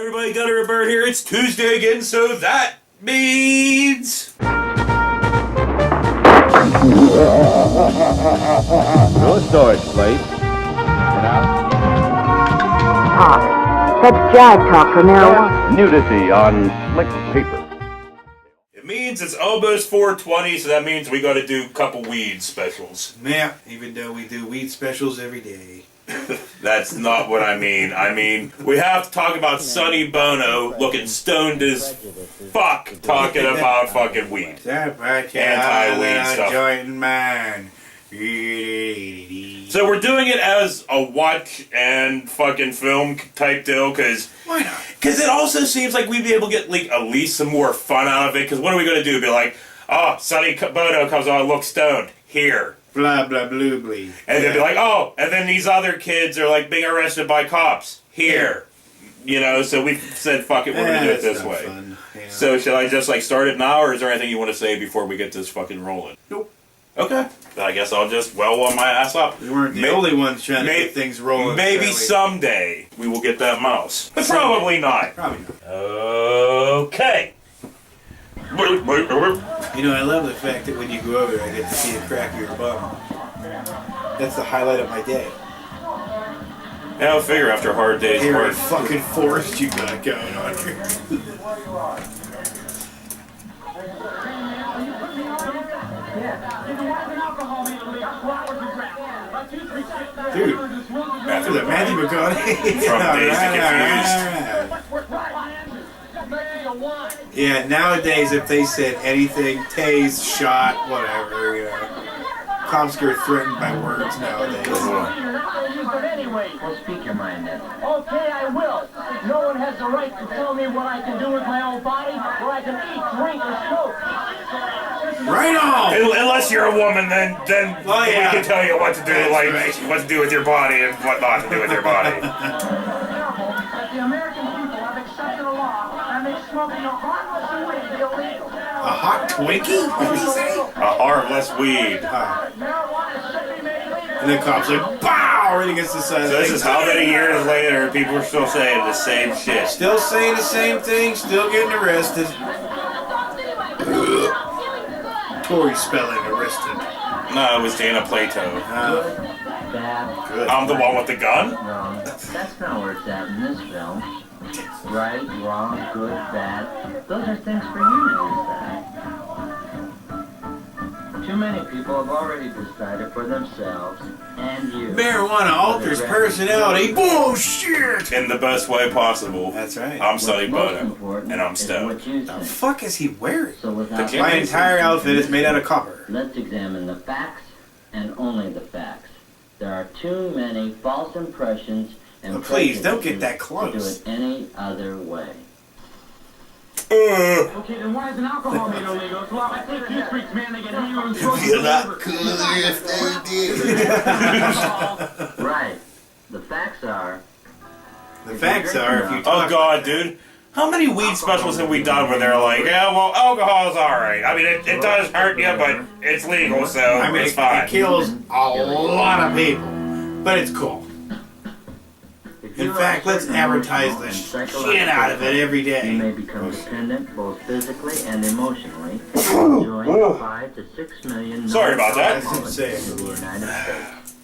Everybody, Gunner and Bird here. It's Tuesday again, so that means... No storage place. Talk. That's jive talk for marijuana. Nudity on slick paper. It means it's almost 420, so that means we gotta do a couple weed specials. Yeah, even though we do weed specials every day. That's not what I mean. I mean, we have to talk about Sonny Bono looking stoned as fuck talking about fucking weed. Anti-weed stuff. Joint mine. So we're doing it as a watch and fucking film type deal, because why not? Because it also seems like we'd be able to get like at least some more fun out of it. Because what are we gonna do? Be like, oh, Sonny Bono comes on, look stoned here. Blah blah blue blee. And they'd be like, oh, and then these other kids are like being arrested by cops here. You know, so we said, fuck it, we're gonna do it this way. Yeah. So should I just like start it now, or is there anything you want to say before we get this fucking rolling? Nope. Okay. Then I guess I'll just on my ass up. We weren't the only ones trying to get things rolling. Maybe someday we will get that mouse. But probably not. Probably not. Okay. You know, I love the fact that when you go over, I get to see the crack of your bum. That's the highlight of my day. Yeah, I'll figure after a hard day's Here, work. fucking forest you got going on here. Dude, after the Matthew McConaughey from Days to Confused. Yeah, nowadays if they said anything, tased, shot, whatever, you know. Cops get threatened by words nowadays. Well, speak your mind then. Okay, I will. No one has the right to tell me what I can do with my own body, or I can eat, drink, or smoke. Right on! Unless you're a woman, then Well, we yeah. can tell you what to do, That's like right. what to do with your body and what not to do with your body. The American people have accepted a law that makes smoking a harmless weed illegal. A hot Twinkie? What did he say? A harmless weed. Marijuana should be made legal. And the cops like, BOW! Right against the side. So this is how many years later people are still saying the same shit. Still saying the same thing, still getting arrested. Tory spelling arrested. No, it was Dana Plato. Bad. Good. I'm the one with the gun? Wrong. That's not where it's at in this film. Right, wrong, good, bad. Those are things for you to decide. Too many people have already decided for themselves and you. Marijuana alters personality. Bullshit! In the best way possible. That's right. I'm Sonny What's most Bono, important and I'm is stoned. what you The think. fuck is he wearing? So without My entire outfit is made out of copper. let's examine the facts and only the facts. There are too many false impressions and Oh, please, don't get that prejudices close. to do it any other way. Okay, then why isn't alcohol made illegal? It's a lot like the few streets, man. They get hammered and drunk. Right. The facts are. The facts are, if you Oh talk... god, dude. How many weed specials have we done where they're like, yeah, well, alcohol's alright. I mean, it does hurt you, but it's legal, so I mean, it's it fine. kills a lot of people. But it's cool. In fact, let's advertise the shit out of it every You may day. become dependent both physically and emotionally. Join 5 to 6 million. Sorry about that. That's insane. in the United States.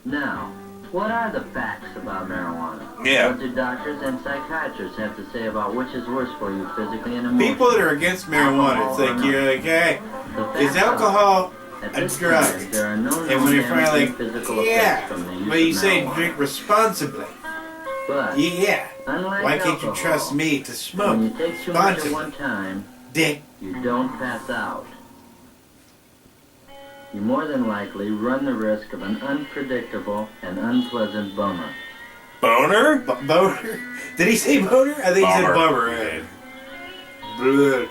Now, what are the facts about marijuana? Yeah. What do doctors and psychiatrists have to say about which is worse for you physically and emotionally? People that are against marijuana, it's like, you're like, hey, is alcohol a drug? There are no And when you're known finally physical like, effects yeah, from the use but you of say marijuana. drink responsibly. But, Yeah. unlike Why can't you alcohol, trust me to when smoke you take too much at responsibly? one time, Dick. you don't pass out. You more than likely run the risk of an unpredictable and unpleasant boner. Boner? Boner? Did he say boner? I think he said Bummer. bummer. Right.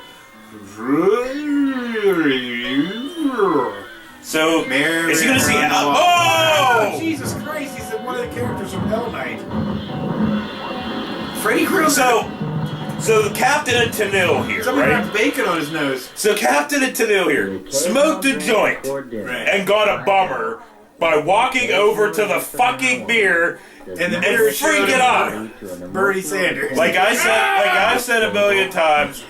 So, Mary, is he gonna see Mary, Oh! Jesus Christ, he's one of the characters from Hell Night. Freddy Krueger. So the Captain and Tennille here, Somebody right? wrapped bacon on his nose. So Captain and Tennille here smoked a joint Right. and got a bummer by walking over to the fucking mirror And the mirror showed freak it out. Bernie Sanders. Like I've said a million times,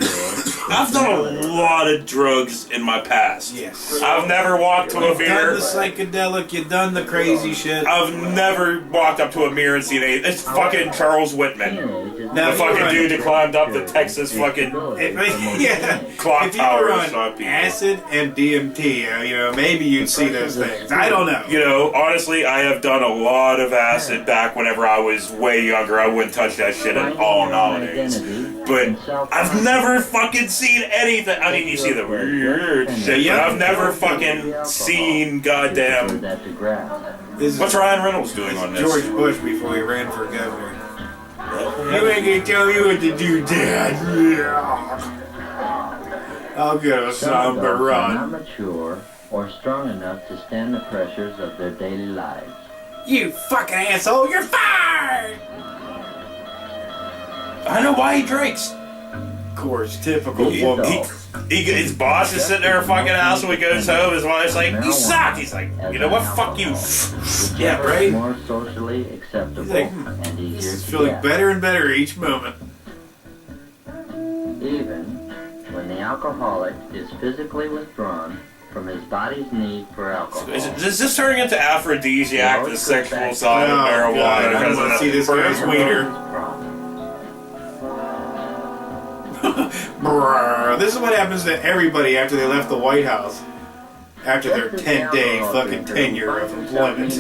I've done a lot of drugs in my past. Yes. I've never walked to a You've done mirror. the psychedelic, you've done the crazy shit. I've never walked up to a mirror and seen it. It's fucking Charles Whitman. Now, The fucking dude that climbed up the Texas fucking yeah. clock If you tower were and on saw people. acid and DMT, maybe you'd see those things. I don't know. You know, honestly, I have done a lot of acid back whenever I was way younger. I wouldn't touch that shit at all nowadays. But I've never fucking seen anything. I mean, you see the weird shit, but I've never fucking seen goddamn. This is What's Ryan Reynolds doing on this? George Bush before he ran for governor. You ain't gonna tell me what to do, Dad. I'll get a somber Not run. mature or strong enough to stand the pressures of their daily lives. You fucking asshole, you're fired! I know why he drinks. Of course, typical He- woman. His boss is sitting there fucking house when he goes home. His wife's like, "You suck." He's like, "You know what? Fuck you." Yeah, right? More socially acceptable He's like, and This easier is to feeling get. better and better each moment. Even when the alcoholic is physically withdrawn from his body's need for alcohol. Is this turning into aphrodisiac, the sexual side of Oh, marijuana? God, I because wanna of see the this guy's bird? wiener. Brrr. This is what happens to everybody after they left the White House. After their 10-day fucking tenure of employment.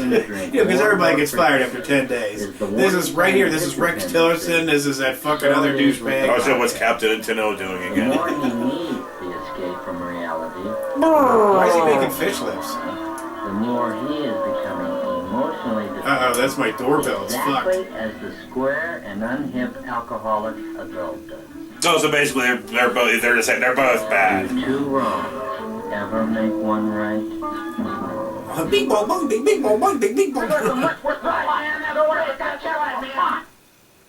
Because everybody gets fired after 10 days. This is right here. This is Rex Tillerson. This is that fucking other douchebag. Oh, so what's Captain Antonello doing The again? more he needs the escape from reality, Why is he making fish lips? the more he is becoming emotionally dependent. Uh-oh, that's my doorbell. It's fucked. Exactly as the square and unhip alcoholic adult does. So basically, they're both they're both bad. Do two wrongs ever make one right? Bing bong bong, bing bing bong bong, bing bing bong.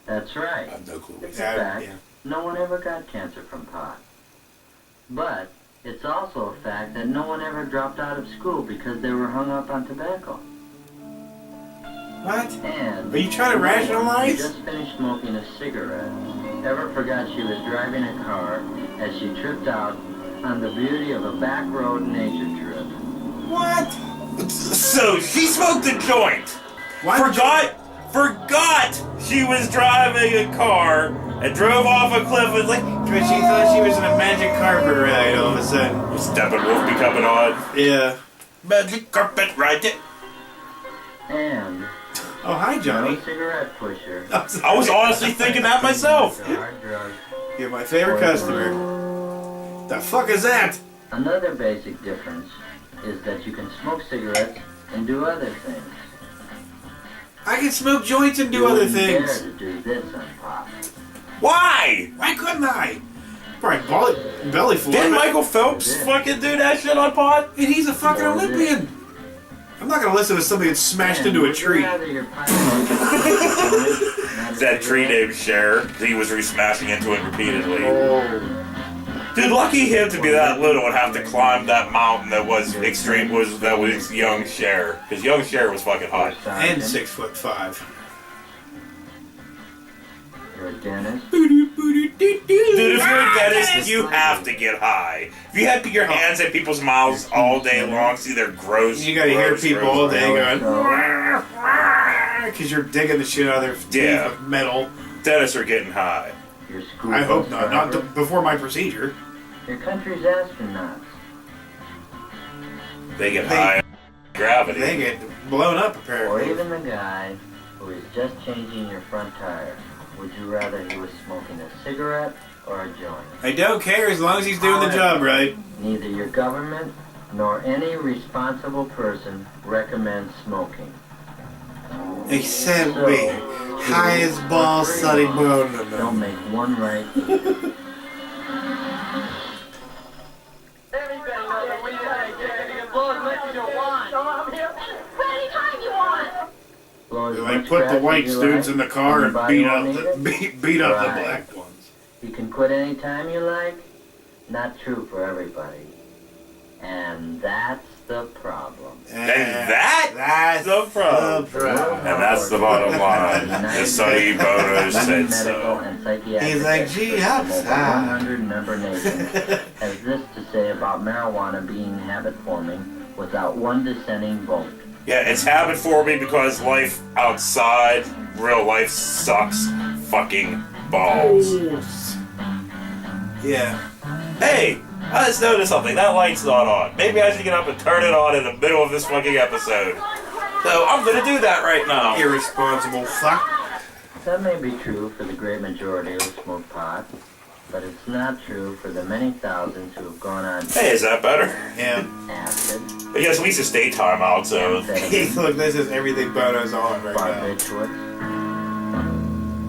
That's right. I have no clue. It's a fact. Yeah. No one ever got cancer from pot. But it's also a fact that no one ever dropped out of school because they were hung up on tobacco. What? And Are you trying to who rationalize? just finished smoking a cigarette ever forgot she was driving a car as she tripped out on the beauty of a back road nature trip. What? So she smoked a joint. Why would Forgot she was driving a car and drove off a cliff. And like, Because she thought she was in a magic carpet ride all of a sudden. Steppenwolf be coming on. Yeah. Magic carpet ride. And Oh, hi, no Johnny. cigarette pusher. I was honestly thinking that myself. Hard drugs. You're my favorite customer. The fuck is that? Another basic difference is that you can smoke cigarettes and do other things. I can smoke joints and do other You wouldn't things. dare to do this on pot. Why? Why couldn't I? Probably belly full. Didn't Michael Phelps fucking do that shit on pot? And he's a fucking Olympian. I'm not gonna listen to somebody that's smashed into a tree. That tree named Cher. He was re-smashing into it repeatedly. Oh. Dude, lucky him to be that little and have to climb that mountain that was young Cher. Because young Cher was fucking hot. And 6'5". You're a dentist. Dude, if you're a dentist, you have to get high. If you have your hands at people's mouths all day long, see their gross. You gotta hear gross, people gross- all day going, because you're digging the shit out of their teeth Yeah. with metal. Dentists are getting high. Your school I hope bus not. Not driver, before my procedure. your country's astronauts. They get They- high on gravity. They get blown up, Or apparently. even the guy who is just changing your front tire. Would you rather he was smoking a cigarette or a joint? I don't care as long as he's doing the job right. Neither your government nor any responsible person recommends smoking. Except me. High as balls, Sonny Bono. Don't make one right. Blow as They much put the grass white as you students like, in the car and anybody beat won't up need the it. beat up the Right. black ones. You can quit anytime you like. Not true for everybody. And that's the problem. And that's the problem. And that's the bottom line. The Sonny Bono said so. He's like, gee, over upside. 100 member nations has this to say about marijuana being habit forming without one dissenting vote. Yeah, it's habit forming because life outside, real life sucks fucking balls. Yeah. Hey, I just noticed something. That light's not on. Maybe I should get up and turn it on in the middle of this fucking episode. So I'm gonna do that right now. Irresponsible fuck. That may be true for the great majority who smoke pot, but it's not true for the many thousands who have gone on Hey, is that better? Yeah. acid, But yes, at least it's daytime out, so. Hey, look, this is everything Bono's on right now. barbiturates,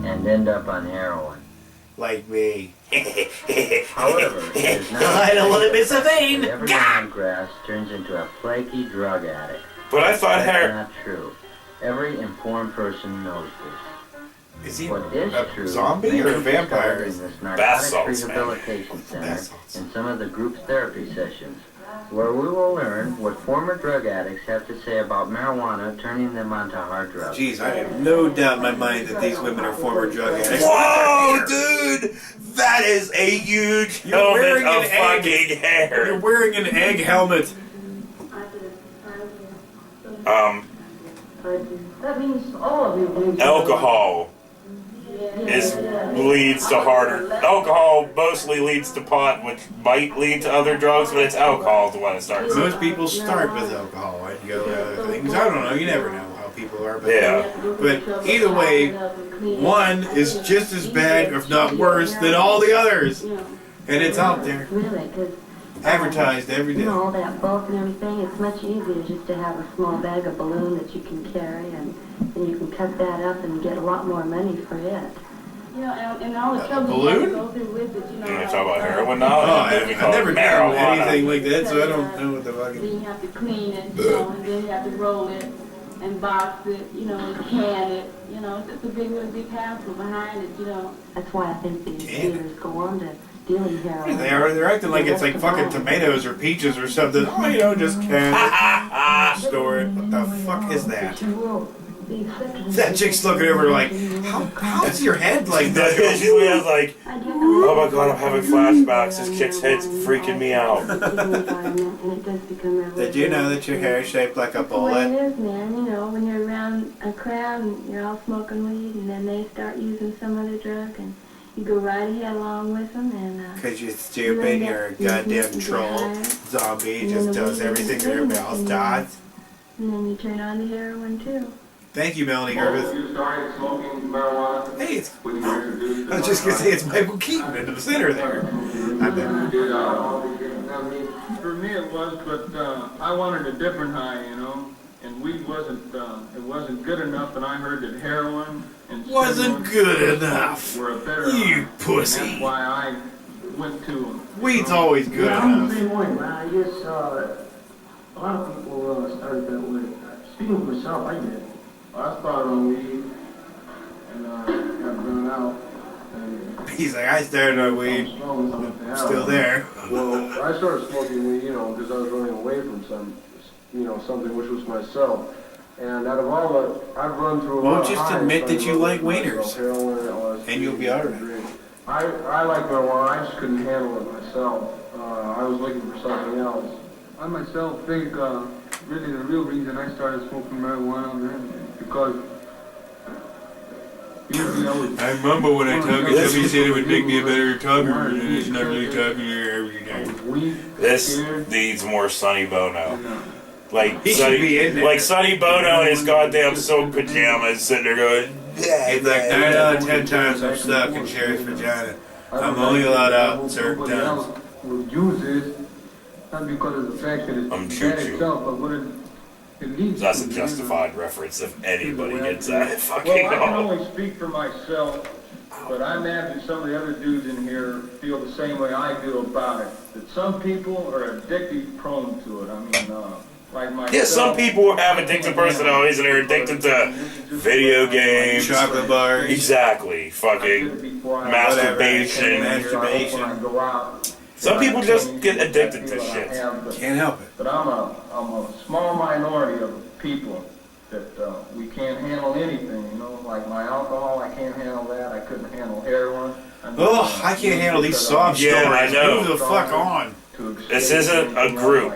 and end up on heroin. Like me. However, it is not I don't want to miss a vein. that everyone on grass turns into a flaky drug addict. But I thought That's hair. not true. Every informed person knows this. Is he What is a true zombie may or a be vampire? discovered in this Bath narcotics salts, man. rehabilitation center Bath salts. in some of the group therapy sessions, where we will learn what former drug addicts have to say about marijuana turning them onto hard drugs. Jeez, I have no doubt in my mind that these women are former drug addicts. Whoa, dude! That is a huge You're helmet wearing of an egg. fucking You're hair. wearing an egg helmet. That means all of you believe Alcohol leads to harder. Alcohol mostly leads to pot, which might lead to other drugs, but it's alcohol the one that starts. Most people start with alcohol and go to other things. I don't know. You never know how people are. But, Yeah. but either way, one is just as bad, if not worse, than all the others. And it's out there. Really, because Advertised every day. all that bulk and everything, it's much easier just to have a small bag of balloon that you can carry, and then you can cut that up and get a lot more money for it. You know, and all the trouble balloon? you have to go through with it, you know. You want to talk about heroin now? Oh, I've never done marijuana. anything like that, so I don't know what the Then fucking... you have to clean it, you know, and then you have to roll it and box it, you know, and can it. You know, it's a really big hassle behind it, you know. That's why I think these Can it? dealers go on to dealing heroin. They're acting like it's like fucking tomatoes or peaches or something. Oh, you know, just can it, store it. What the fuck is that? That chick's looking over like, how's your head like that? She has like, oh my god, I'm having flashbacks. This chick's head's freaking me out. Did you know that your hair is shaped like a That's the way it bullet? is, man. You know, when you're around a crowd and you're all smoking weed and then they start using some other drug and you go right ahead along with them and... Because you're stupid, you're a goddamn troll. Zombie just does everything their mouth does. And then you turn on the heroin too. Thank you, Melanie Griffith. You started smoking marijuana Hey, it's... when you were introduced to I was just gonna say it's Michael Keaton in the center there. I bet. For me it was, but I wanted a different high, you know, and weed wasn't, it wasn't good enough, and I heard that heroin and Wasn't stimulants good enough. were a better You high. pussy. And that's why I went to them. Weed's always good Yeah, I'm the enough. same way, man. I guess a lot of people started that way. Speaking for myself, I did. I started on weed and got burned out. And He's like, I started on weed. I'm Still there. Well, I started smoking weed, you know, because I was running away from something which was myself. And out of all the, I've run through a Well, lot of just highs, admit that you like myself, wieners. heroin, LSD, And you'll be alright. drink. I like marijuana, I just couldn't handle it myself. I was looking for something else. I myself think really the real reason I started smoking marijuana, man, because usually I would... I remember when I took it, somebody said it would make me a better talker, and it's not really talking here every day. This needs more Sonny Bono. Like He should be in there. Like Sonny Bono in his goddamn silk pajamas sitting there going, He's like, 9 out of 10 times I'm stuck in Sherry's vagina. I'm only allowed out certain times. Would use it, not because of the fact that it's I'm bad choo-choo. itself, but what it leads that's a to, justified reference if anybody gets that Well, fucking I can off. only speak for myself, but I imagine some of the other dudes in here feel the same way I do about it. That some people are addicted prone to it. I mean, like myself. Yeah, some people have addictive personalities and are addicted to video games. Chocolate bars. Exactly. Fucking masturbation. Masturbation. Go out. Some people just get addicted to shit. Can't help it. But I'm a small minority of people that we can't handle anything, you know, like my alcohol, I can't handle that. I couldn't handle heroin. Oh, I can't handle these sob stories. Yeah, I know. Move the fuck on. This isn't a group.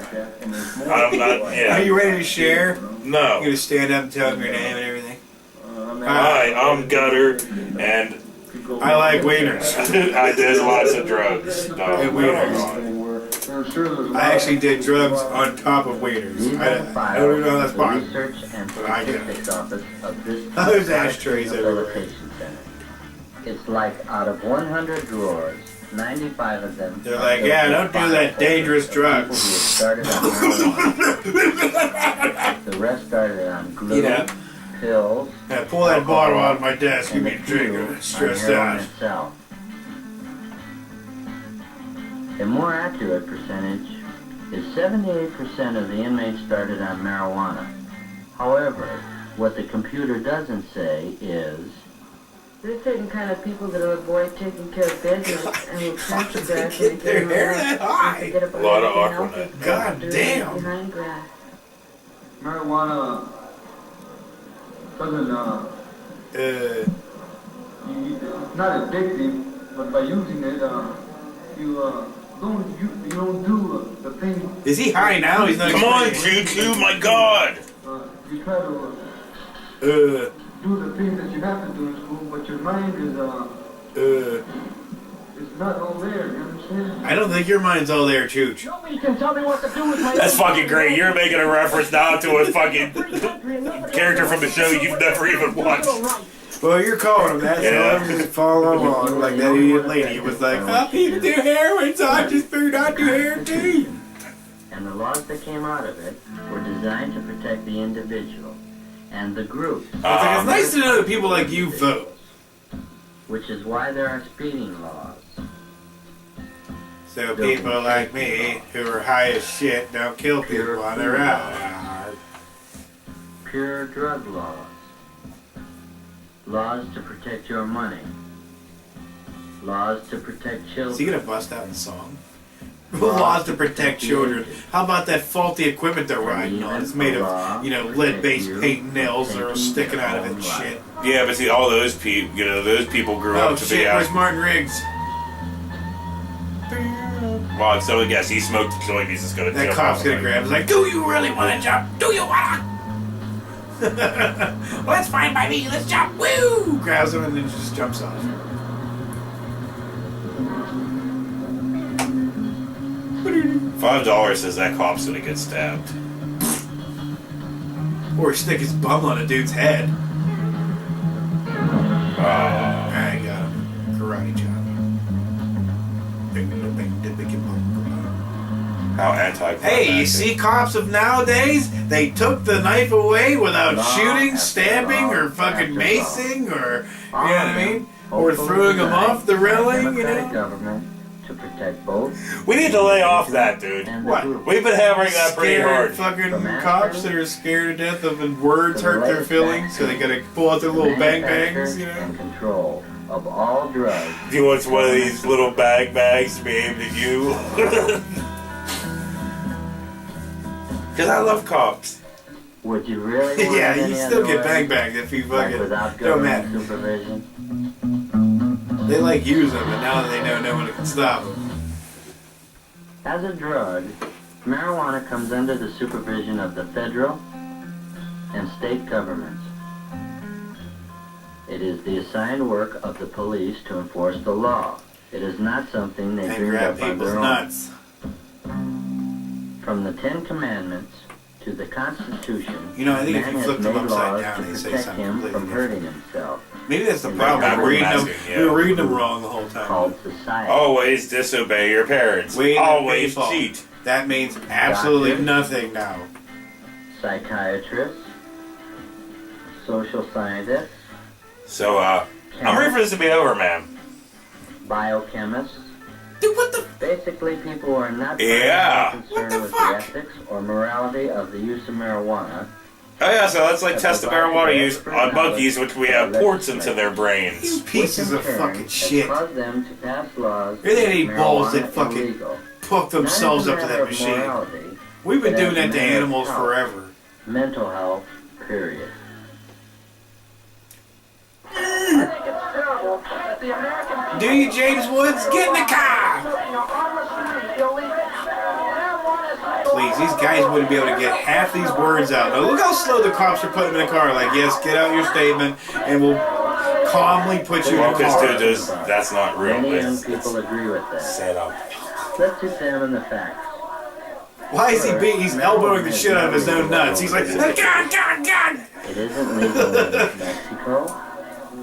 I'm not, yeah. Are you ready to share? No. You gonna stand up and tell me your name and everything? Hi, I'm Gutter, and I like wieners. I did lots of drugs. No, And wieners. I actually did drugs on top of wieners. I don't know that's fine. Research and But I get it. Statistics Office of this There's ashtrays everywhere. rehabilitation center. It's like out of 100 drawers, 95 of them. They're like, yeah, don't do that dangerous drugs. Started on marijuana. The rest started on glue, pills. Yeah, pull that bottle out of my desk. Give and me a the drink. few I'm stressed on heroin out. itself. A more accurate percentage is 78% of the inmates started on marijuana. However, what the computer doesn't say is There's certain kind of people that will avoid taking care of business and will punch the grass and Their hair that high. A lot of Aquanet. God damn. Behind grass. Marijuana doesn't, it's not addictive, but by using it, you don't do the thing. Is he high now? He's not. Come on, Choo-Choo, my God! You try to Uh, do the things that you have to do in school, but your mind is not all there, you understand? I don't think your mind's all there, Chooch. Nobody can tell me what to do with my That's fucking great. You're making a reference now to a fucking character from a show you've never even watched. Well, you're calling him that, Yeah. so I'm just following along like that idiot lady was like, oh, people do heroin, so I just figured I'd do heroin too. and the laws that came out of it were designed to protect the individual and the group. It's like, it's nice to know that people like you vote. Which is why there are speeding laws. So people like me, who are high as shit, don't kill people while they're out. Pure drug laws. Laws to protect your money. Laws to protect Is children. he gonna bust out in song? Laws to protect children. How about that faulty equipment they're riding on? It's made of, lead-based paint nails that are sticking out of it and shit. Yeah, but see, all those people, those people grew Oh up to shit, be where's out. Martin Riggs? Well, so I guess he smoked joint. He's just gonna. That jump cop's off gonna like- grab. He's like, do you really want to jump? Do you wanna? Well, that's fine by me. Let's jump. Woo! Grabs him and then just jumps off. $5 says that cop's gonna get stabbed. Or stick his bum on a dude's head. I got him. Karate chop. How anti. Hey, you see cops of nowadays? They took the knife away without shooting, stabbing, or fucking macing, or, you know what I mean? Or throwing them off the railing, you know? Government to protect both. We need to lay off that, dude. What? We've been hammering that pretty Scared hard. fucking cops that are scared to death of when words hurt their feelings, so they gotta pull out their little bang bangs, you know? And control of all drugs. Do you want one of these little bags to be aimed at you? Because I love cops. Would you really want Yeah, it you any still other get way? bang banged if you Like fucking without don't government matter. supervision? They like use them, but now they know no one can stop them. As a drug, marijuana comes under the supervision of the federal and state governments. It is the assigned work of the police to enforce the law. It is not something they And dreamed grab up on people's their own. nuts. From the Ten Commandments to the Constitution, You know, I think if man you has flip them made upside laws down, to they say protect something him completely from different. hurting himself. Maybe that's the And problem. backward We're reading them. masking, yeah. We're reading them wrong the whole time. Called society. Always disobey your parents. Wait, Always baseball. cheat. That means absolutely Doctor. nothing now. Psychiatrists, social scientists, So, I'm ready for this to be over, man. biochemists. Dude, what the? Basically, people who are not Yeah. concerned What the with fuck? the ethics or morality of the use of marijuana Oh yeah, so let's like test the marijuana use on monkeys, which we have ports into their brains. You pieces of fucking shit. Cause them to pass laws You're the eight balls marijuana that fucking illegal. hook themselves up to that machine. We've been doing that to animals forever. Mental health, period. Do you, James Woods? Get in the car! Please, these guys wouldn't be able to get half these words out. Now, look how slow the cops are putting them in the car. Like, yes, get out your statement, and we'll calmly put you in the car. Because that's not real. Many young people agree with that. Set up. Let's examine the facts. Why is he beating? He's elbowing the shit out of his own nuts. He's like, gun! It isn't legal in Mexico,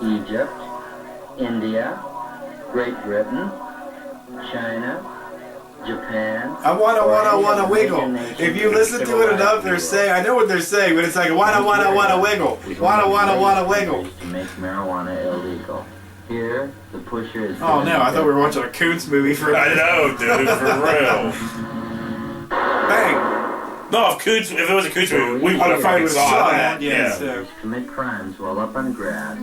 Egypt, India, Great Britain, China, Japan. I wanna wiggle. If you listen to it enough, they're saying, I know what they're saying, but it's like, wanna wiggle. Wanna wiggle. To make marijuana illegal. Here, the pusher is... Oh no, I thought we were watching a Koontz movie for... I know, dude, for real. Bang! No, if it was a Koontz movie, we would have fucking saw that. Yeah. So. Commit crimes while up on grass.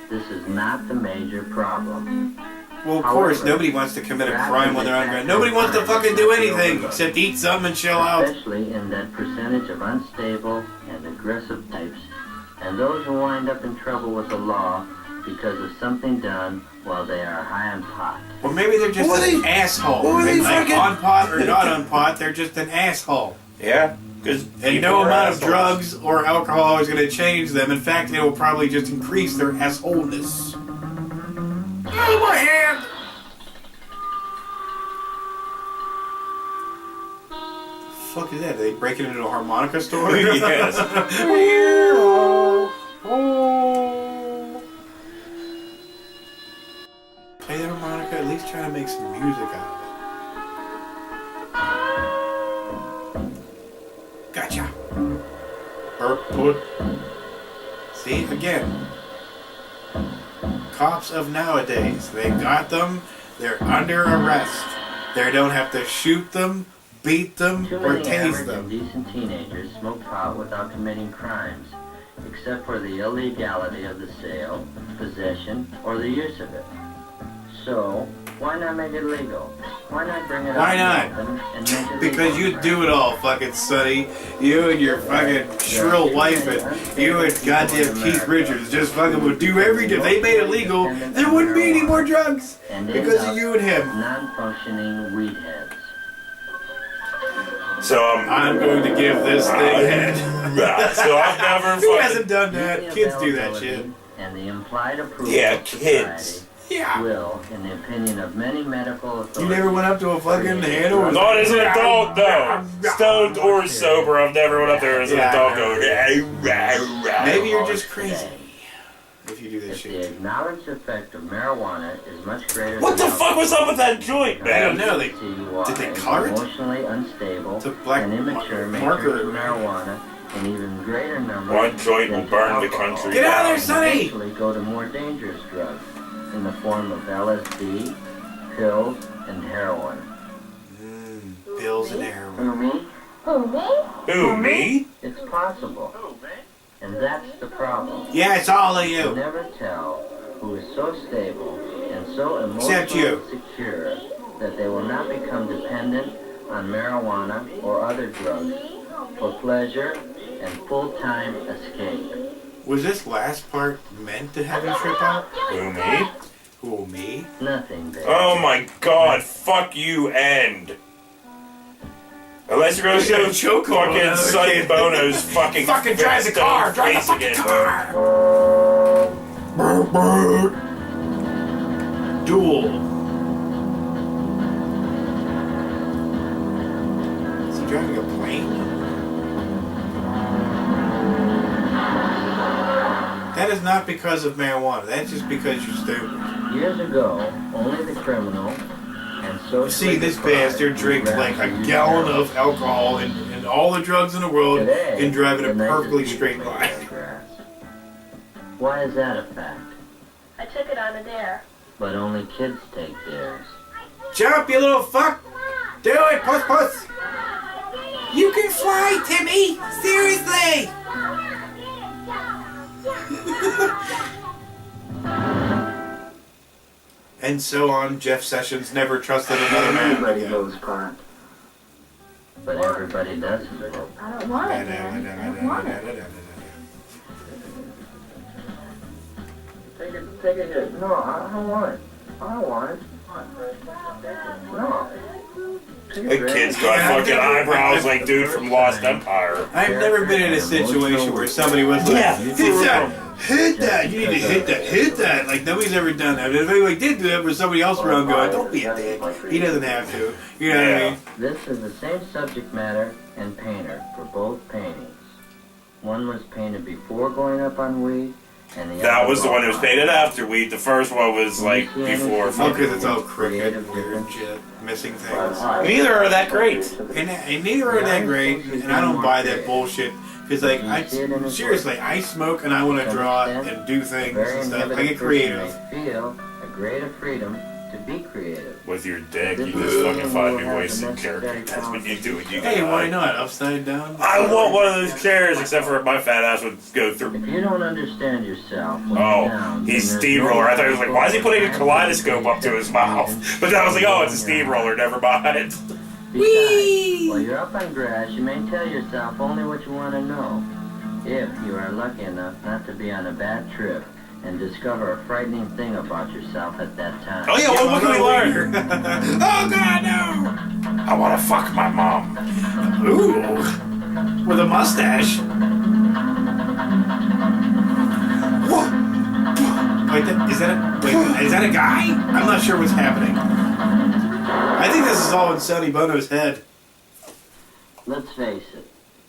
This is not the major problem. Well, of course, nobody wants to commit a crime when they're on ground. Nobody wants to fucking do anything except eat something and chill out. Especially in that percentage of unstable and aggressive types, and those who wind up in trouble with the law because of something done while they are high on pot. Well, maybe they're just an asshole. Like on pot or not on pot, they're just an asshole. Yeah. And no amount of drugs or alcohol is going to change them. In fact, it will probably just increase their assholeness. Oh, my hand! The fuck is that? Are they breaking into a harmonica store? Yes. Play the harmonica, at least try to make some music out of it. Gotcha. Put. See, again. Cops of nowadays. They got them. They're under arrest. They don't have to shoot them, beat them, or tase them. Decent teenagers smoke pot without committing crimes, except for the illegality of the sale, possession, or the use of it. So, why not make it legal? Why not bring it Why up not? and make it Because legal? you do it all, fucking Sonny. You and your fucking shrill wife and you and goddamn Keith Richards just fucking would do everything. If they made it legal, there wouldn't be any more drugs. Because of you and him. Non-functioning weed heads. So I'm going to give this thing head. So I've never Who hasn't done that? Kids do that shit. And the implied approval Yeah, of kids. society Yeah. will, in the opinion of many medical authorities... You never went up to a fucking handle? Not as an adult, though. Stoned or sober, I've never went up there as an adult going, Maybe you're just crazy. If you do this The shit. acknowledged effect of marijuana is much greater What than the fuck was up with that joint, I don't man? know. Did they color it? Emotionally unstable It's a black and immature may marker. drink marijuana in even greater numbers. One joint will than burn the alcohol. country Get out of there, down. Sonny! Eventually go to more dangerous drugs in the form of LSD, pills, and heroin. Pills and heroin. Who, me? Who, me? It's possible. And that's the problem. Yeah, it's all of You you. never tell who is so stable and so Except emotionally you. secure that they will not become dependent on marijuana or other drugs for pleasure and full-time escape. Was this last part meant to have you trip out? Who, me? Who, me? Nothing, baby. Oh my god, fuck you, end. Unless you're gonna show choke on fucking another Sonny kid. Bono's fucking Fucking drive the car! Drive the face fucking again. car! Duel. Is he driving a plane? That is not because of marijuana. That's just because you're stupid. Years ago, only the criminal and so See, this bastard drinks like a gallon of alcohol and all the drugs in the world and driving a perfectly straight line. Why is that a fact? I took it on a dare. But only kids take dares. Jump, you little fuck! Do it, puss puss! You can fly, Timmy! Seriously! And so on. Jeff Sessions never trusted another man. Everybody goes pot. But everybody does. I don't want it, man. I don't want it. Take a hit. No, I don't want it. I don't want it. No. The kid's got fucking eyebrows like dude from Lost Empire. I've never been in a situation where somebody was like, Yeah, hit that, you need to hit that. Like, nobody's ever done that. If anybody did do that, with somebody else around going, don't be a dick. He doesn't have to. You know what I mean? This is the same subject matter and painter for both paintings. One was painted before going up on weed, and the That other was the one that was painted after weed. The first one was like before. Oh, because it's all crooked and weird and shit. Missing things. Neither are that great. And neither are that great, and I don't buy that bullshit. Because, like, seriously, I smoke and I want to draw and do things and stuff. I get creative. Feel a greater freedom to be creative. With your dick, you just fucking find new ways to character. That's what you do. Hey, why not? Upside down? I want one of those chairs, except for my fat ass would go through. If you don't understand yourself, He's steamroller. I thought he was like, why is he putting a kaleidoscope up to his mouth? But then I was like, oh, it's a steamroller. Never mind. Besides, while you're up on grass, you may tell yourself only what you want to know. If you are lucky enough not to be on a bad trip and discover a frightening thing about yourself at that time. Oh yeah, well, what can we learn? Oh god, no! I want to fuck my mom. Ooh, with a mustache. What? Wait, is that a guy? I'm not sure what's happening. I think this is all in Sonny Bono's head. Let's face it.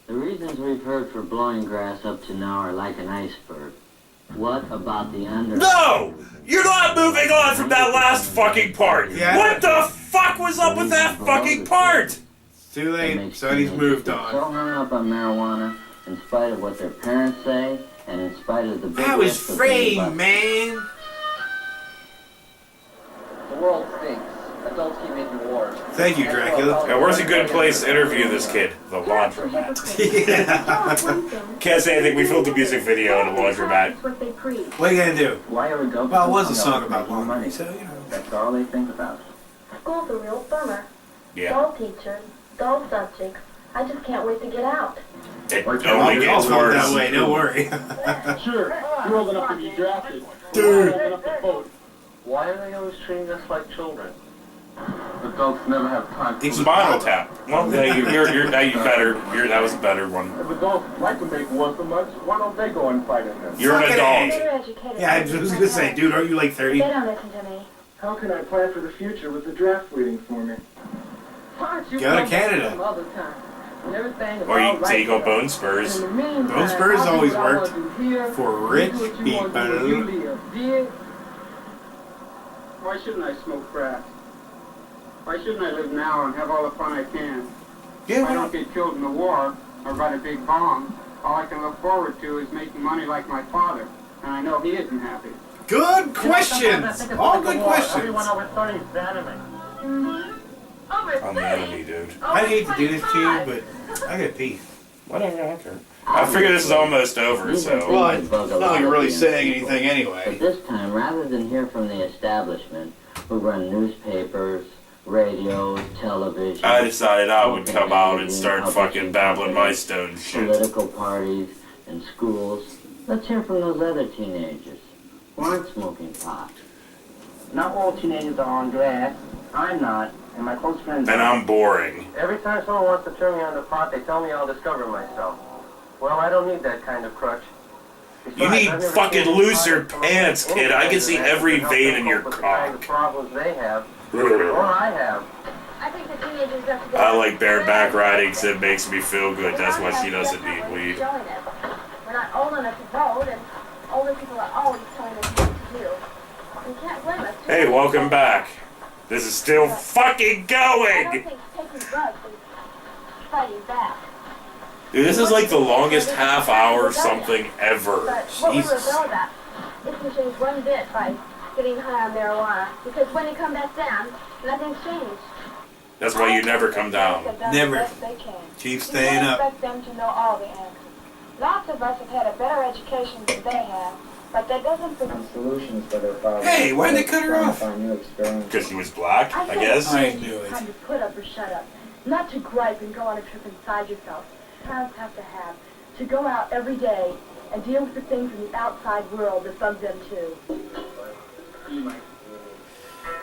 The reasons we've heard for blowing grass up to now are like an iceberg. What about the under? No! You're not moving on from that last fucking part! Yeah. What the fuck was up with that fucking part? It's too late. Sonny's moved on. So hung up on marijuana, in spite of what their parents say, and in spite of the big... I was free, man! The world stinks. Adults keep making wars. Thank you, Dracula. Now, where's a good place to interview this kid? The laundromat. Can't say anything. We filmed a music video in a laundromat. What are you gonna do? Why are we going? Well, it was a song about laundry, so, you know. That's all they think about. School's a real bummer. Yeah. Dull teachers, dull subjects. I just can't wait to get out. It only gets I'll worse. that way, don't worry. Sure, you're old enough to be drafted. Dude. You're old enough to vote. Why are they always treating us like children? Adults never have time to... Spinal Tap. Well, yeah, you're better. That was a better one. If adults like to make war so much, why don't they go and fight in them? You're an adult. They're educated. Yeah, I was gonna say, dude, aren't you like 30? They don't listen to me. How can I plan for the future with the draft waiting for me? Why don't you Go to come back Canada. some other time? When everything is Or all you right take for on us. Bone Spurs. In the meantime, Bone Spurs I'll do always what I worked wanna do here, for rich you do what you wanna do people. when you live. Dig? Why shouldn't I smoke grass? Why shouldn't I live now and have all the fun I can? If I don't get killed in the war or by a big bomb, all I can look forward to is making money like my father, and I know he isn't happy. Good questions! All good questions. Everyone over 30 is the enemy. I'm the enemy, dude. I hate to do this to you, but I gotta pee. Whatever, I don't care. I figure this is almost over, so... Well, it's not like you're really saying anything But anyway. this time, rather than hear from the establishment, who run newspapers, radio, television... I decided I would come out and start fucking babbling my stone shit. Political parties and schools. Let's hear from those other teenagers who aren't smoking pot. Not all teenagers are on grass. I'm not, and my close friends And I'm boring. Every time someone wants to turn me on to pot, they tell me I'll discover myself. Well, I don't need that kind of crutch. You need fucking looser pants, kid. I can see every vein in your cock. Problems they have, or I have. I think the teenagers have to go. I like bareback riding because it makes me feel good. That's why she doesn't need weed. We're not old enough to vote, and older people are always telling us what to do. You can't blame us. Hey, welcome back. This is still fucking I don't going! think taking drugs is fighting back. Dude, this is like the longest half hour something ever. But what we Jesus. rebel about isn't changed one bit by getting high on marijuana. Because when you come back down, nothing's changed. That's why you never come down. Never. Keep staying up. You expect them to know all the answers. Lots of us have had a better education than they have, but that doesn't put solutions for their problems. Hey, why'd they cut her off? Because she was black, I guess. I knew it. Time to put up or shut up. Not to gripe and go on a trip inside yourself. Parents have to go out every day and deal with the things in the outside world that bug them too.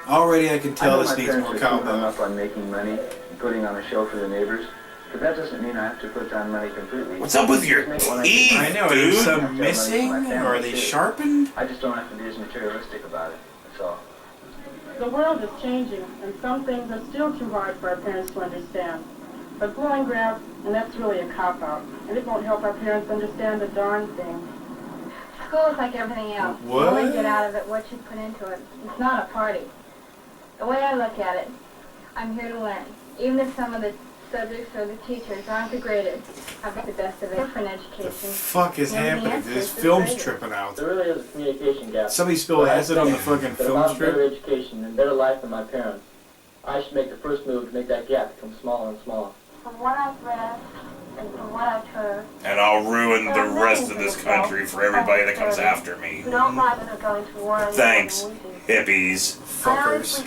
Already I can tell this needs more cowbell. Up on making money and putting on a show for the neighbors, but that doesn't mean I have to put down money completely. What's up with your teeth, I know, are there some missing? Or are they sharpened? I just don't have to be as materialistic about it, that's all. The world is changing, and some things are still too hard for our parents to understand. But growing grass, and that's really a cop-out, and it won't help our parents understand the darn thing. School is like everything else. What? You only get out of it what you put into it. It's not a party. The way I look at it, I'm here to learn. Even if some of the subjects or the teachers aren't the greatest, I've got the best of it for an education. The fuck is happening? This film's tripping out. There really is a communication gap. Somebody spilled acid on the fucking But film about strip? better education and better life than my parents. I should make the first move to make that gap become smaller and smaller. From what I've read and from what I've heard, And I'll ruin the rest of this country for everybody that comes after me. who don't like to go into war and Thanks, hippies. Fuckers.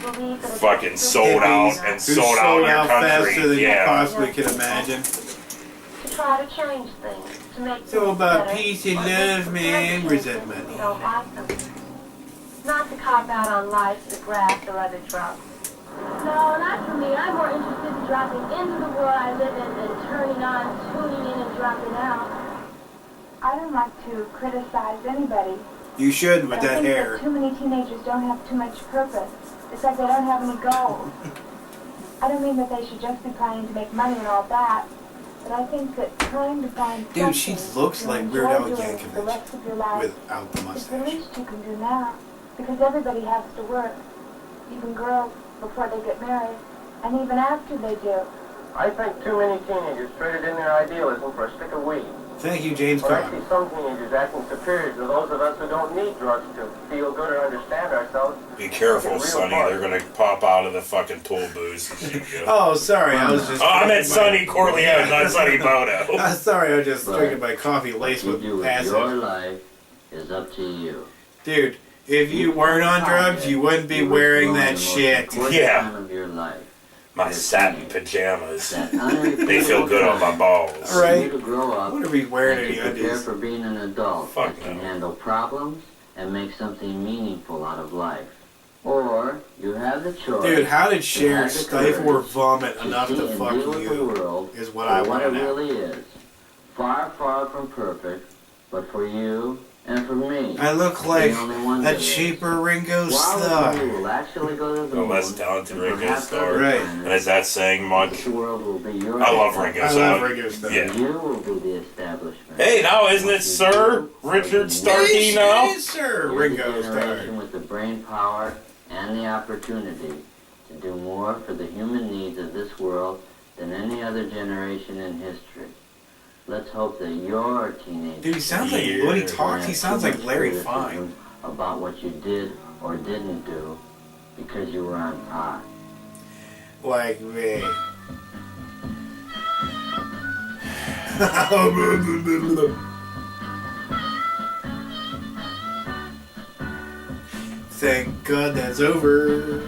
Fucking sold out and Who sold out your faster country. than you Yeah. possibly can imagine. to try to change things, to make It's all things about better. peace and love, man. Where's that money? You don't like them. Not to cop out on life, the grass, or other drugs. No, not for me. I'm more interested in dropping into the world I live in than turning on, tuning in, and dropping out. I don't like to criticize anybody. You should with but I that think hair. that too many teenagers don't have too much purpose. It's like they don't have any goals. I don't mean that they should just be planning to make money and all that, but I think that trying to find Dude, she looks to like enjoy Weird Al doing the Yankovic rest of your life without the is the mustache. least you can do now, because everybody has to work, even girls before they get married, and even after they do. I think too many teenagers traded in their idealism for a stick of weed. Thank you, James But I Caan. see some teenagers acting superior to those of us who don't need drugs to feel good or understand ourselves. Be careful, Sonny. They're gonna pop out of the fucking toll booth. Oh, sorry, I was just... Oh, I meant Sonny Corleone, not Sonny Bono. Sorry, I was just drinking my coffee laced with Your acid. life is up to you. Dude, if you weren't on drugs, you wouldn't be wearing that shit. Yeah. Of your life. My satin pajamas. They feel good on my balls. Right. You to grow up What are we wearing and any to prepare undies? for being an adult Fuck that can no. handle problems and make something meaningful out of life. Or you have the choice. Dude, how did to Cher have the stifle or courage vomit to enough see to and fuck deal with the you? world Is what for I what want it to know. really is. Far, far from perfect, but for you and for me. I look like the only one a that is. cheaper Ringo While the Starr. crew will actually go to the The moon, less talented and Ringo perhaps Starr. other Right. planets, And is that saying much? the world will be your I love Ringo I Starr. love Ringo Starr. Yeah. You will be the establishment. Hey, now isn't it Sir Richard Starkey now? Yes, sir, You're the Ringo Starr. generation with the brain power and the opportunity to do more for the human needs of this world than any other generation in history. Let's hope that your teenage Dude, he sounds like, when he talks, he sounds like Larry Fine. about what you did or didn't do because you were on pot. Like me. Thank God that's over.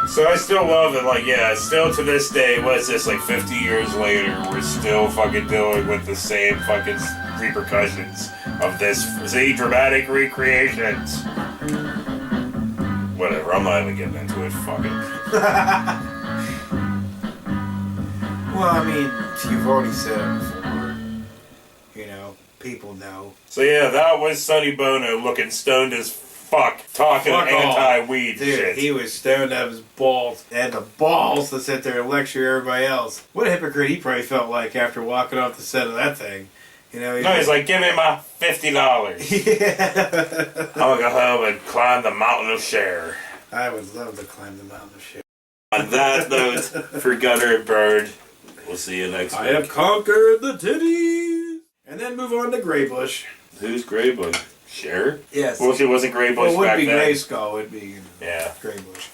So I still love it, like, yeah, still to this day, what is this, like 50 years later, we're still fucking dealing with the same fucking repercussions of this, see, dramatic recreations. Whatever, I'm not even getting into it, fuck it. Well, I mean, you've already said it before. You know, people know. So yeah, that was Sonny Bono looking stoned as fuck, talking Fuck all. anti-weed Dude, shit. he was stoned out of his balls. And the balls to sit there and lecture everybody else. What a hypocrite he probably felt like after walking off the set of that thing. You know, No, he's like, give me my $50. Yeah. I'm gonna go home and climb the mountain of Cher. I would love to climb the mountain of shit. On that note, for Gunner and Bird, we'll see you next week. I have conquered the titties. And then move on to Greybush. Who's Greybush? Cher? Yes. Well, she wasn't Greybush Well, it would back be then. Grayskull. It would be Yeah. Greybush.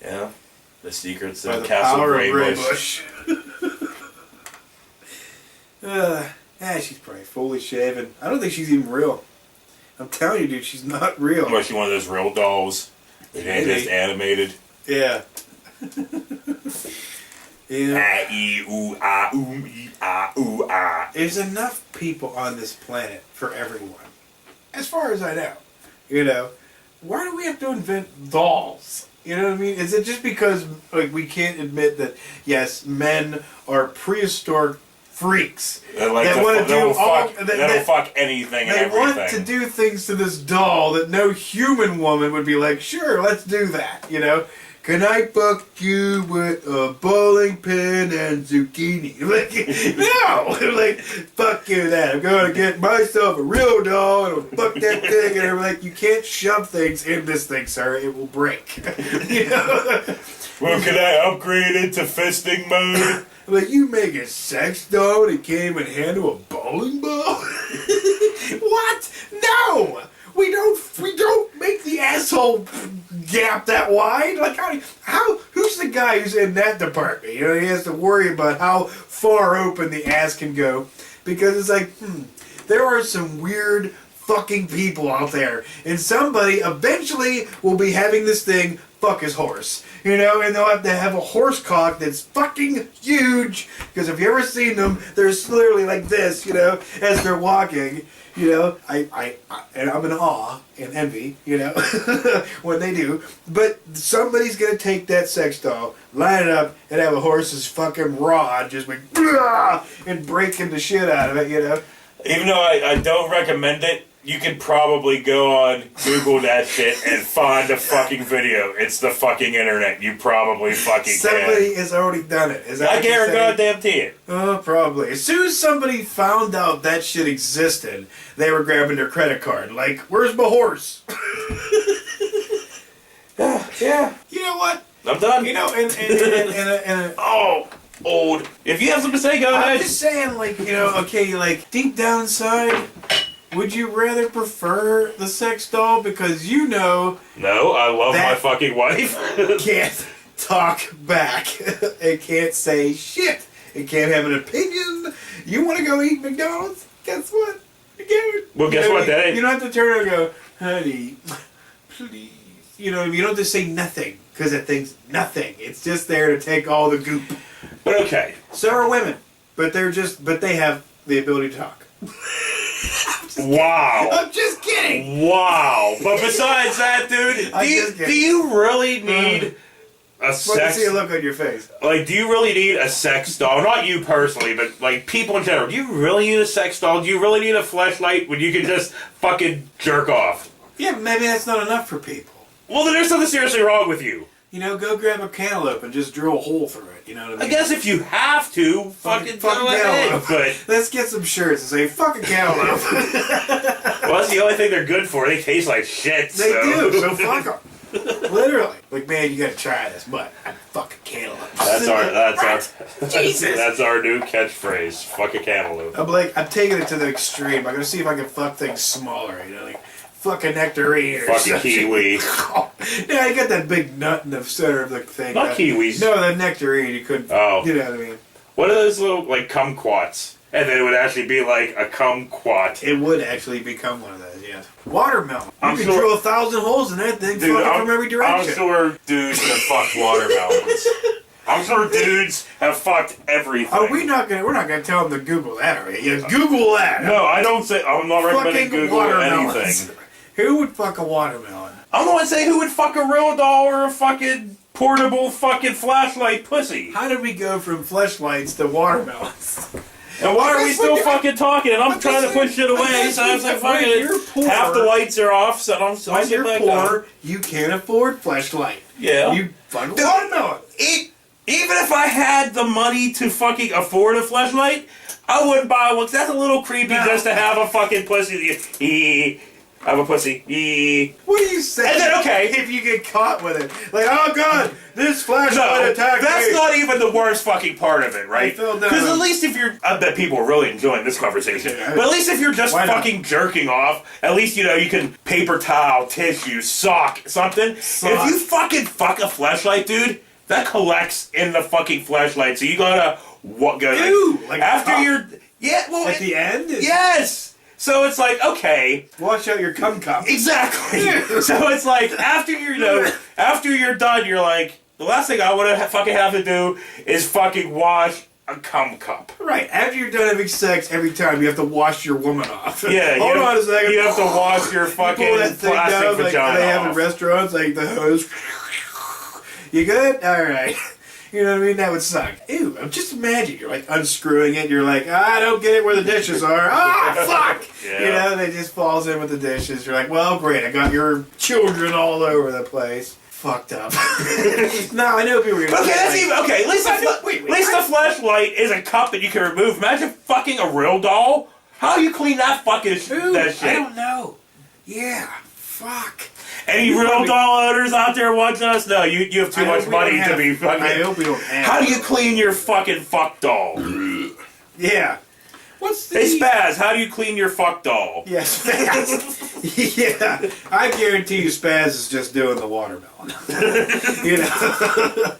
Yeah. The secrets By of the Castle power Greybush. of Greybush. She's probably fully shaven. I don't think she's even real. I'm telling you, dude, she's not real. Unless she's one of those real dolls. It ain't just animated. Yeah. Yeah. There's enough people on this planet for everyone. As far as I know. You know, why do we have to invent dolls? You know what I mean? Is it just because like we can't admit that, yes, men are prehistoric freaks that want to do that'll fuck anything and everything. They want to do things to this doll that no human woman would be like, sure, let's do that, you know? Can I fuck you with a bowling pin and zucchini? Like, no! Like, fuck you that. I'm going to get myself a real doll and I'll fuck that thing. And I'm like, you can't shove things in this thing, sir. It will break. You know? Well, can I upgrade it to fisting mode? Like, you make a sex doll and it can't even handle a bowling ball? What? No! We don't make the asshole gap that wide. Like, how who's the guy who's in that department? You know, he has to worry about how far open the ass can go. Because it's like, there are some weird fucking people out there. And somebody eventually will be having this thing fuck his horse. You know, and they'll have to have a horse cock that's fucking huge. Because if you ever seen them, they're literally like this, you know, as they're walking. You know, and I'm in awe and envy, you know, when they do. But somebody's going to take that sex doll, line it up, and have a horse's fucking rod just like, and breaking the shit out of it, you know. Even though I don't recommend it, you can probably go on Google that shit and find a fucking video. It's the fucking internet. You probably fucking Somebody has already done it. Is that I guarantee it. Oh, probably. As soon as somebody found out that shit existed, they were grabbing their credit card. Like, where's my horse? Yeah. You know what? I'm done. You know, and oh, old. If you have something to say, go ahead. I'm just saying, like, you know, okay, like, deep down inside, would you rather prefer the sex doll because you know... No, I love my fucking wife. Can't talk back. It can't say shit. It can't have an opinion. You want to go eat McDonald's? Guess what? You go. Well, guess what, Daddy? You don't have to turn around and go, honey, please. You know, you don't have to say nothing because it thinks nothing. It's just there to take all the goop. But okay. So are women. But they have the ability to talk. Wow. I'm just kidding. Wow. But besides that, dude, do you really need a sex... Let me see a look on your face. Like, do you really need a sex doll? Not you personally, but, like, people in general. Do you really need a sex doll? Do you really need a fleshlight when you can just fucking jerk off? Yeah, but maybe that's not enough for people. Well, then there's something seriously wrong with you. You know, go grab a cantaloupe and just drill a hole through it. You know what I mean? I guess if you have to, fucking go ahead. But let's get some shirts and say, fucking cantaloupe. Well, that's the only thing they're good for. They taste like shit. They do, so fuck them. Literally. Like, man, you gotta try this, but I'm fucking cantaloupe. That's our new catchphrase. Fuck a cantaloupe. I'm taking it to the extreme. I'm gonna see if I can fuck things smaller, you know, like fucking nectarine or fucking something. kiwi. Yeah, I got that big nut in the center of the thing. Not kiwis. No, the nectarine. You couldn't. Oh. You know what I mean? What are those little, like, kumquats? And then it would actually be like a kumquat. It would actually become one of those, yes. Watermelon. I'm You can sure- drill 1,000 holes in that thing, Dude, fuck it from every direction. I'm sure dudes have fucked watermelons. I'm sure dudes have fucked everything. We're not gonna tell them to Google that, are we? Yeah, Google that. No, I don't say. I'm not recommending Fucking Google watermelons. anything. Who would fuck a watermelon? I'm the one saying who would fuck a real doll or a fucking portable fucking flashlight pussy. How did we go from fleshlights to watermelons? And why are we still fucking talking? And I'm trying to push shit away, so I was like, fuck it. Half the lights are off, so I'm still When you're back poor, on. you can't afford fleshlight. Yeah. You fuck a watermelon. Even if I had the money to fucking afford a flashlight, I wouldn't buy one, 'cause that's a little creepy just to have a fucking pussy. I have a pussy. What do you say? And then, okay. If you get caught with it. Like, oh god, this flashlight attacked that's me. not even the worst fucking part of it, right? I fell down. Because at least if you're... I bet people are really enjoying this conversation. Yeah, but at least if you're just why not? fucking jerking off, at least, you know, you can paper towel, tissue, sock, something. Sock. If you fucking fuck a flashlight, dude, that collects in the fucking flashlight. So you gotta... Ew, like after a cup. you're... Yeah, well, at the end? Yes! So it's like, okay. Wash out your cum cup. Exactly. So it's like, after you're done, you're like, the last thing I want to fucking have to do is fucking wash a cum cup. Right. After you're done having sex, every time you have to wash your woman off. Yeah. Hold on a second. You have to wash your fucking pull that thing plastic down, vagina like they have in off. restaurants, like the hose. You good? All right. You know what I mean? That would suck. Ew, just imagine you're like unscrewing it. You're like, I don't get it where the dishes are. Fuck! Yeah. You know, they just falls in with the dishes. You're like, well, great. I got your children all over the place. Fucked up. No, I know people are gonna Okay, that's like, even okay. At least the flashlight is a cup that you can remove. Imagine fucking a real doll. How do you clean that fucking that shit? I don't know. Yeah. Fuck. Any real doll owners out there watching us? No, you have too much money to be fucking. I hope we don't have. How do you clean your fucking fuck doll? Yeah. What's the... Hey, Spaz, how do you clean your fuck doll? Yeah, Spaz. Yeah. I guarantee you Spaz is just doing the watermelon. You know?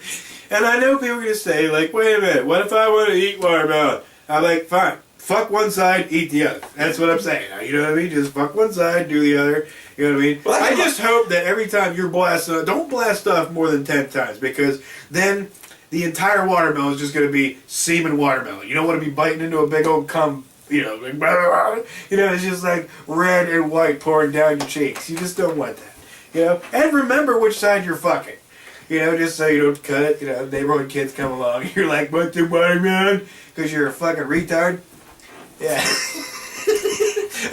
And I know people are going to say, like, wait a minute, what if I want to eat watermelon? I'm like, fine. Fuck one side, eat the other. That's what I'm saying. You know what I mean? Just fuck one side, do the other. You know what I mean? Well, I just hope that every time you're blasting, don't blast off more than 10 times, because then the entire watermelon is just going to be semen watermelon. You don't want to be biting into a big old cum, you know, like, blah, blah, blah. You know, it's just like red and white pouring down your cheeks. You just don't want that. You know? And remember which side you're fucking. You know, just so you don't cut it. You know, neighborhood kids come along and you're like, what's the watermelon? Because you're a fucking retard. Yeah.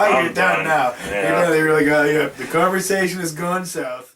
Oh, you're done now. Yeah. You know, they really got, yeah, the conversation has gone south.